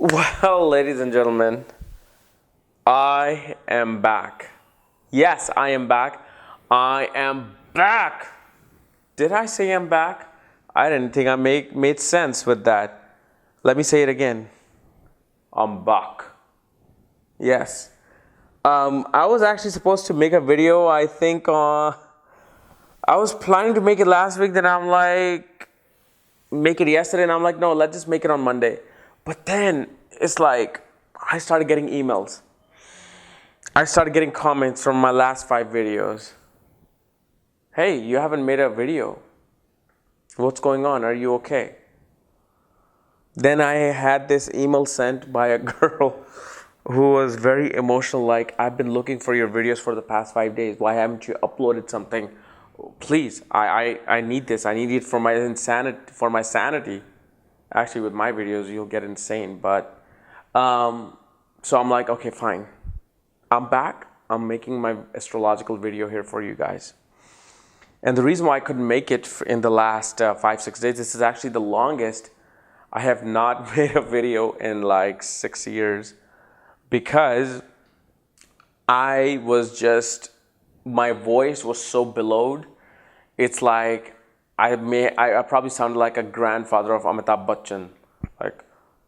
Well, ladies and gentlemen, I am back. Yes, I am back. I am back. Did I say I'm back? I didn't think I made sense with that. Let me say it again. I'm back. Yes. I was actually supposed to make a video, I think, I was planning to make it last week, then I'm like, make it yesterday, and I'm like, no, let's just make it on Monday. But then it's like, I started getting emails. I started getting comments from my last 5 videos. Hey, you haven't made a video. What's going on? Are you okay? Then I had this email sent by a girl who was very emotional, like, I've been looking for your videos for the past 5 days. Why haven't you uploaded something? Please, I need this. I need it for my sanity. Actually, with my videos, you'll get insane. But, so I'm like, okay, fine. I'm back. I'm making my astrological video here for you guys. And the reason why I couldn't make it in the last 5-6 days, this is actually the longest I have not made a video in like 6 years, because I was just, my voice was so bellowed. It's like I probably sounded like a grandfather of Amitabh Bachchan. Like,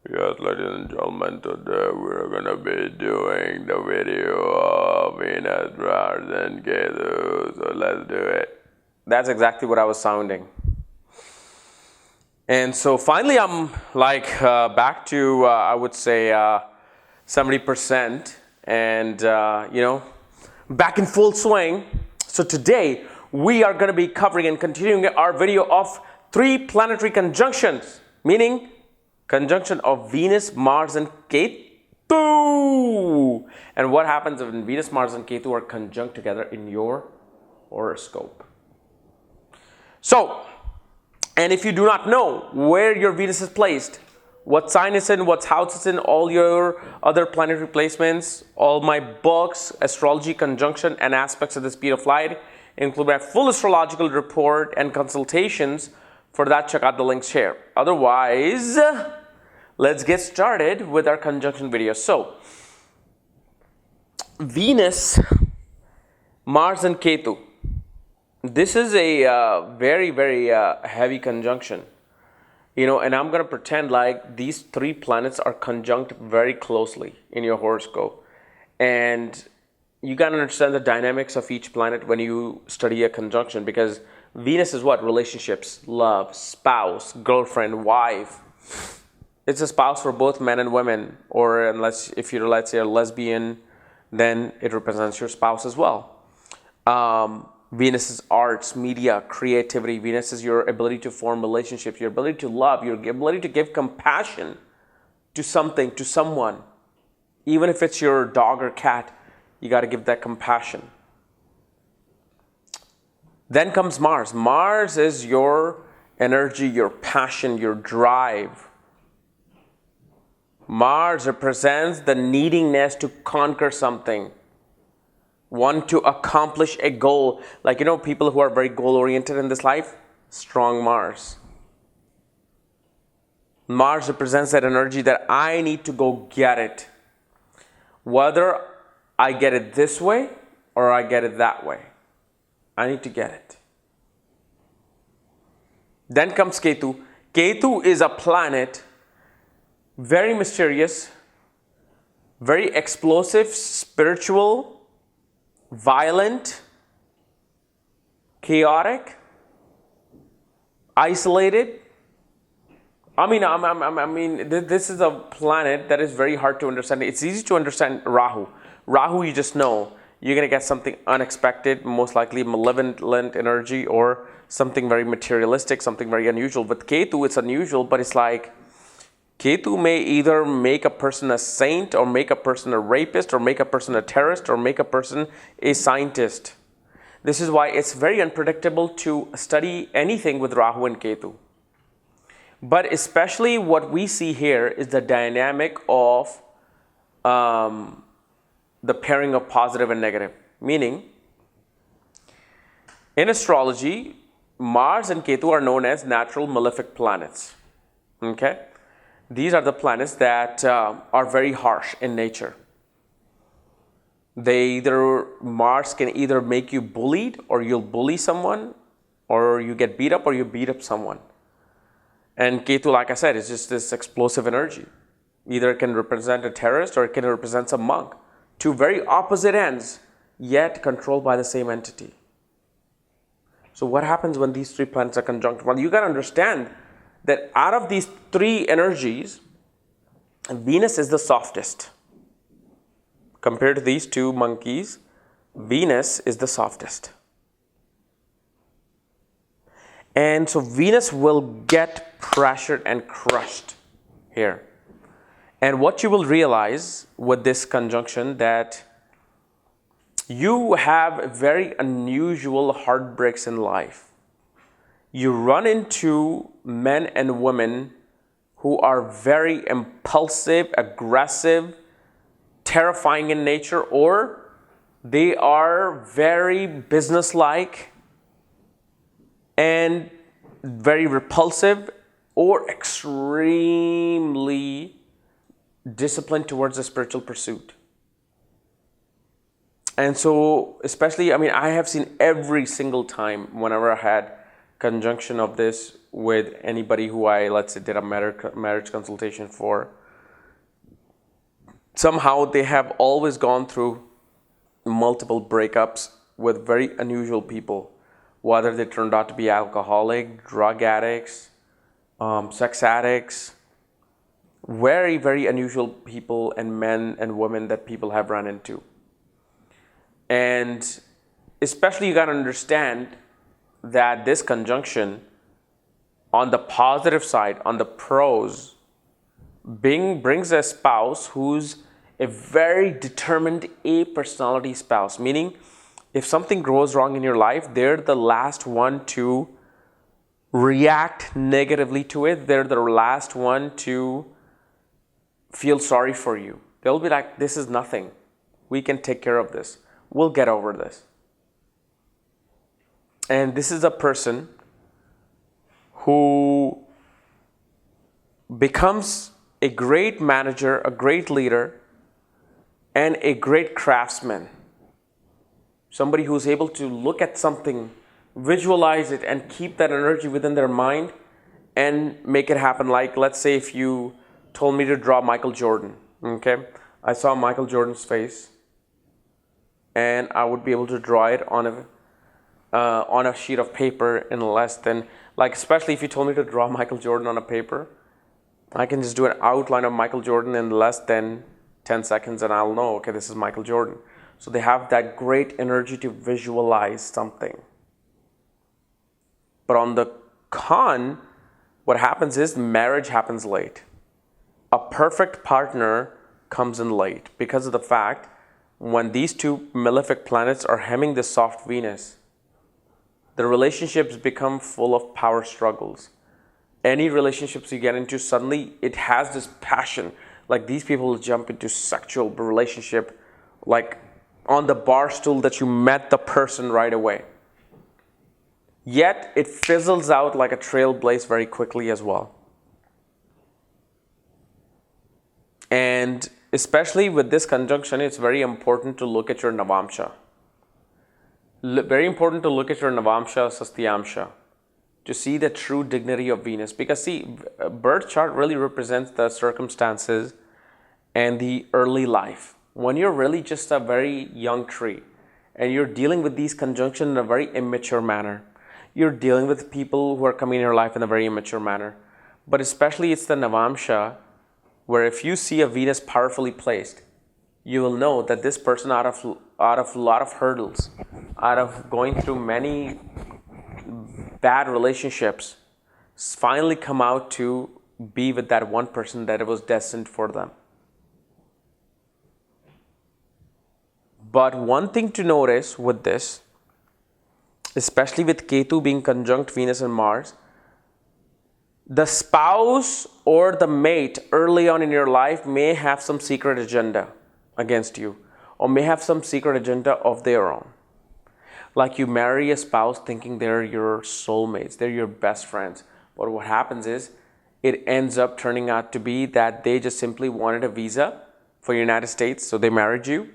yes, ladies and gentlemen, today we're gonna be doing the video of Venus, Mars, and Ketu. So let's do it. That's exactly what I was sounding. And so finally, I'm like back to I would say 70%, and back in full swing. So today we are going to be covering and continuing our video of 3 planetary conjunctions, meaning conjunction of Venus, Mars, and Ketu. And what happens when Venus, Mars, and Ketu are conjunct together in your horoscope. So, and if you do not know where your Venus is placed, what sign it's in, what house it's in, all your other planetary placements, all my books, astrology, conjunction, and aspects of the speed of light, include my full astrological report and consultations. For that, check out the links here. Otherwise, let's get started with our conjunction video. So, Venus, Mars, and Ketu. This is a very, very heavy conjunction. And I'm going to pretend like these 3 planets are conjunct very closely in your horoscope. And you got to understand the dynamics of each planet when you study a conjunction, because Venus is what? Relationships, love, spouse, girlfriend, wife. It's a spouse for both men and women, or unless if you're, let's say, a lesbian, then it represents your spouse as well. Venus is arts, media, creativity. Venus is your ability to form relationships, your ability to love, your ability to give compassion to something, to someone. Even if it's your dog or cat, you got to give that compassion. Then comes Mars. Mars is your energy, your passion, your drive. Mars represents the neediness to conquer something. Want to accomplish a goal. Like, people who are very goal-oriented in this life, strong Mars. Mars represents that energy that I need to go get it. Whether I get it this way or I get it that way, I need to get it. Then comes Ketu. Ketu is a planet, very mysterious, very explosive, spiritual, violent, chaotic, isolated. This is a planet that is very hard to understand. It's easy to understand Rahu. Rahu, you just know you're going to get something unexpected, most likely malevolent energy, or something very materialistic, something very unusual. With Ketu, it's unusual, but it's like Ketu may either make a person a saint, or make a person a rapist, or make a person a terrorist, or make a person a scientist. This is why it's very unpredictable to study anything with Rahu and Ketu. But especially what we see here is the dynamic of the pairing of positive and negative. Meaning, in astrology, Mars and Ketu are known as natural malefic planets. Okay? These are the planets that are very harsh in nature. Mars can either make you bullied, or you'll bully someone, or you get beat up, or you beat up someone. And Ketu, like I said, is just this explosive energy. Either it can represent a terrorist, or it can represent a monk. Two very opposite ends, yet controlled by the same entity. So what happens when these three planets are conjunct? Well, you got to understand that out of these three energies, Venus is the softest. Compared to these two monkeys, Venus is the softest. And so Venus will get pressured and crushed here. And what you will realize with this conjunction, that you have very unusual heartbreaks in life. You run into men and women who are very impulsive, aggressive, terrifying in nature, or they are very businesslike and very repulsive, or extremely disciplined towards a spiritual pursuit. And so, especially, I have seen every single time whenever I had conjunction of this with anybody who I, let's say, did a marriage consultation for, somehow they have always gone through multiple breakups with very unusual people, whether they turned out to be alcoholic, drug addicts, sex addicts, very, very unusual people and men and women that people have run into. And especially you got to understand that this conjunction, on the positive side, on the pros, brings a spouse who's a very determined A personality spouse. Meaning, if something goes wrong in your life, they're the last one to react negatively to it. They're the last one to feel sorry for you. They'll be like, this is nothing. We can take care of this. We'll get over this. And this is a person who becomes a great manager, a great leader, and a great craftsman. Somebody who's able to look at something, visualize it, and keep that energy within their mind and make it happen. Like, let's say if you told me to draw Michael Jordan, okay? I saw Michael Jordan's face, and I would be able to draw it on a sheet of paper in less than, like, especially if you told me to draw Michael Jordan on a paper, I can just do an outline of Michael Jordan in less than 10 seconds, and I'll know, okay, this is Michael Jordan. So they have that great energy to visualize something. But on the con, what happens is marriage happens late. A perfect partner comes in late because of the fact when these two malefic planets are hemming the soft Venus, the relationships become full of power struggles. Any relationships you get into, suddenly it has this passion. Like, these people will jump into sexual relationship like on the bar stool that you met the person right away. Yet it fizzles out like a trailblaze very quickly as well. And especially with this conjunction, it's very important to look at your Navamsha. Very important to look at your Navamsha, Sastyamsha, to see the true dignity of Venus. Because see, birth chart really represents the circumstances and the early life. When you're really just a very young tree and you're dealing with these conjunctions in a very immature manner, you're dealing with people who are coming in your life in a very immature manner. But especially it's the Navamsha, where if you see a Venus powerfully placed, you will know that this person out of a lot of hurdles, out of going through many bad relationships, finally come out to be with that one person that it was destined for them. But one thing to notice with this, especially with Ketu being conjunct Venus and Mars, the spouse or the mate early on in your life may have some secret agenda against you, or may have some secret agenda of their own. Like, you marry a spouse thinking they're your soulmates, they're your best friends. But what happens is, it ends up turning out to be that they just simply wanted a visa for the United States, so they married you,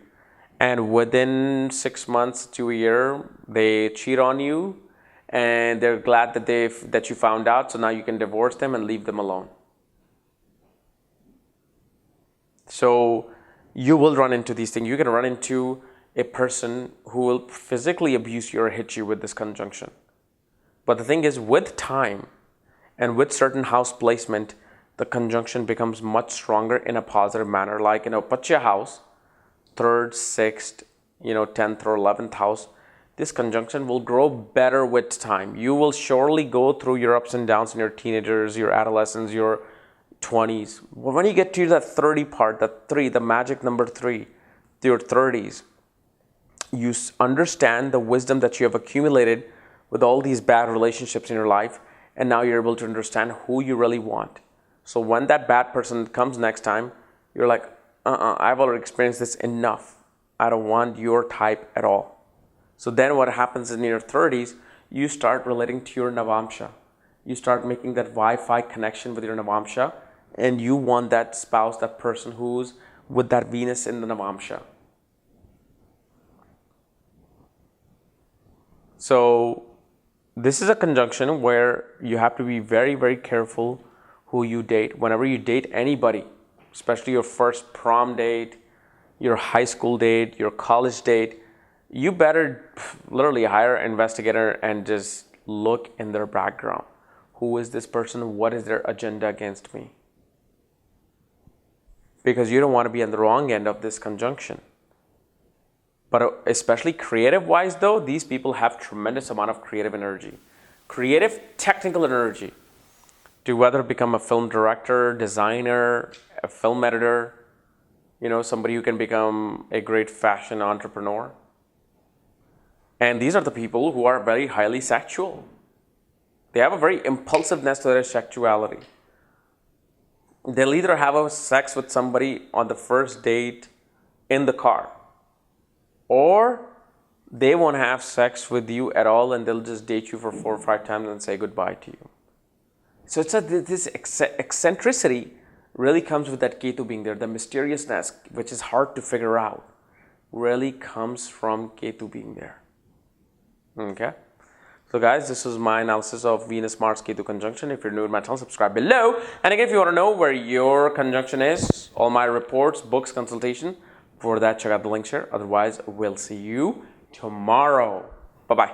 and within 6 months to a year, they cheat on you, and they're glad that you found out, so now you can divorce them and leave them alone. So you will run into these things. You can run into a person who will physically abuse you or hit you with this conjunction. But the thing is, with time and with certain house placement, the conjunction becomes much stronger in a positive manner. Like, put your house, 3rd, 6th, 10th or 11th house. This conjunction will grow better with time. You will surely go through your ups and downs in your teenagers, your adolescents, your 20s. When you get to that 30 part, the magic number 3, your 30s, you understand the wisdom that you have accumulated with all these bad relationships in your life, and now you're able to understand who you really want. So when that bad person comes next time, you're like, I've already experienced this enough. I don't want your type at all. So then what happens in your 30s, you start relating to your Navamsha. You start making that Wi-Fi connection with your Navamsha, and you want that spouse, that person who's with that Venus in the Navamsha. So this is a conjunction where you have to be very, very careful who you date. Whenever you date anybody, especially your first prom date, your high school date, your college date, you better literally hire an investigator and just look in their background. Who is this person? What is their agenda against me? Because you don't want to be on the wrong end of this conjunction. But especially creative-wise though, these people have tremendous amount of creative energy. Creative, technical energy to whether become a film director, designer, a film editor, somebody who can become a great fashion entrepreneur. And these are the people who are very highly sexual. They have a very impulsiveness to their sexuality. They'll either have a sex with somebody on the first date in the car, or they won't have sex with you at all and they'll just date you for 4 or 5 times and say goodbye to you. So this eccentricity really comes with that Ketu being there. The mysteriousness, which is hard to figure out, really comes from Ketu being there. Okay? So guys, this is my analysis of Venus-Mars Ketu conjunction. If you're new to my channel, subscribe below. And again, if you want to know where your conjunction is, all my reports, books, consultation, for that, check out the links here. Otherwise, we'll see you tomorrow. Bye-bye.